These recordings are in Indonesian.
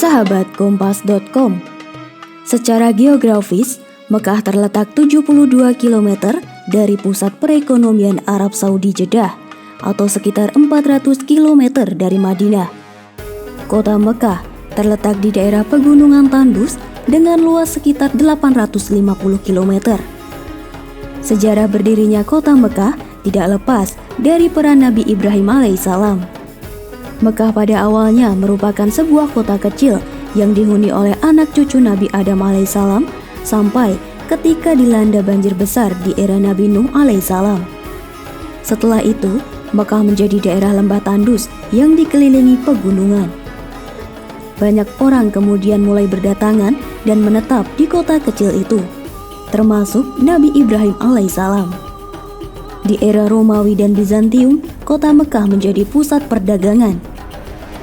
Sahabat Kompas.com. Secara geografis, Mekah terletak 72 km dari pusat perekonomian Arab Saudi Jeddah atau sekitar 400 km dari Madinah. Kota Mekah terletak di daerah pegunungan tandus dengan luas sekitar 850 km. Sejarah berdirinya kota Mekah tidak lepas dari peran Nabi Ibrahim alaihissalam. Mekah pada awalnya merupakan sebuah kota kecil yang dihuni oleh anak cucu Nabi Adam alaihissalam sampai ketika dilanda banjir besar di era Nabi Nuh alaihissalam. Setelah itu, Mekah menjadi daerah lembah tandus yang dikelilingi pegunungan. Banyak orang kemudian mulai berdatangan dan menetap di kota kecil itu, termasuk Nabi Ibrahim alaihissalam. Di era Romawi dan Bizantium, kota Mekah menjadi pusat perdagangan.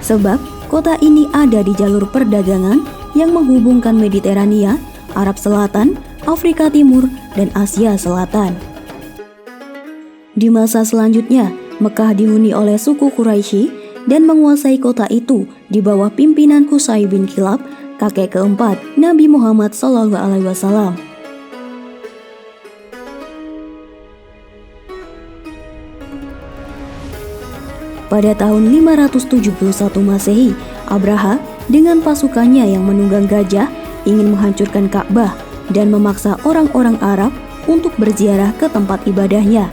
Sebab kota ini ada di jalur perdagangan yang menghubungkan Mediterania, Arab Selatan, Afrika Timur, dan Asia Selatan. Di masa selanjutnya, Mekah dihuni oleh suku Quraisy dan menguasai kota itu di bawah pimpinan Qusay bin Kilab, kakek keempat Nabi Muhammad SAW. Pada tahun 571 Masehi, Abraha dengan pasukannya yang menunggang gajah ingin menghancurkan Ka'bah dan memaksa orang-orang Arab untuk berziarah ke tempat ibadahnya.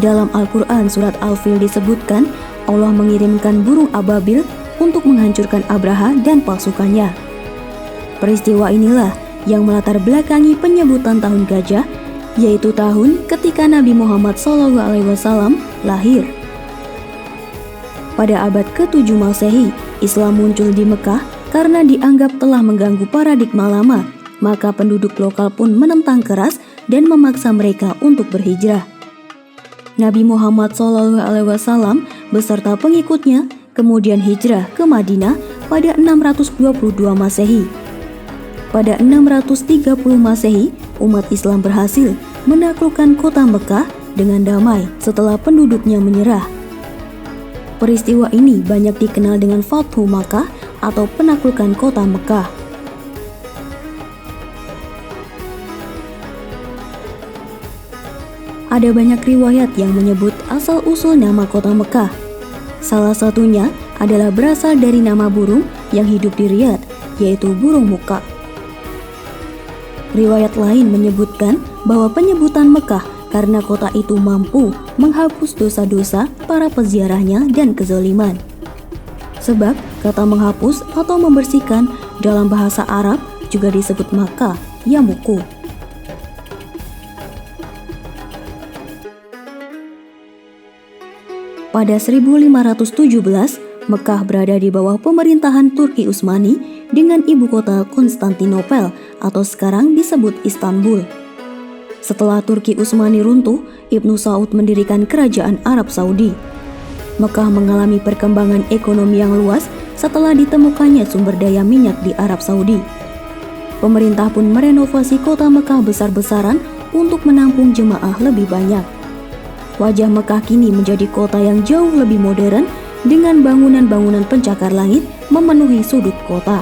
Dalam Al-Quran surat Al-Fil disebutkan Allah mengirimkan burung ababil untuk menghancurkan Abraha dan pasukannya. Peristiwa inilah yang melatar belakangi penyebutan tahun gajah, yaitu tahun ketika Nabi Muhammad SAW lahir. Pada abad ke-7 Masehi, Islam muncul di Mekah karena dianggap telah mengganggu paradigma lama, maka penduduk lokal pun menentang keras dan memaksa mereka untuk berhijrah. Nabi Muhammad SAW beserta pengikutnya kemudian hijrah ke Madinah pada 622 Masehi. Pada 630 Masehi, umat Islam berhasil menaklukkan kota Mekah dengan damai setelah penduduknya menyerah. Peristiwa ini banyak dikenal dengan Fathu Makkah atau penaklukan kota Mekah. Ada banyak riwayat yang menyebut asal-usul nama kota Mekah. Salah satunya adalah berasal dari nama burung yang hidup di Riyadh, yaitu burung muka. Riwayat lain menyebutkan bahwa penyebutan Mekah karena kota itu mampu menghapus dosa-dosa para peziarahnya dan kezaliman. Sebab kata menghapus atau membersihkan dalam bahasa Arab juga disebut maka, yamuku. Pada 1517, Mekah berada di bawah pemerintahan Turki Utsmani dengan ibu kota Konstantinopel atau sekarang disebut Istanbul. Setelah Turki Utsmani runtuh, Ibnu Saud mendirikan kerajaan Arab Saudi. Mekah mengalami perkembangan ekonomi yang luas setelah ditemukannya sumber daya minyak di Arab Saudi. Pemerintah pun merenovasi kota Mekah besar-besaran untuk menampung jemaah lebih banyak. Wajah Mekah kini menjadi kota yang jauh lebih modern dengan bangunan-bangunan pencakar langit memenuhi sudut kota.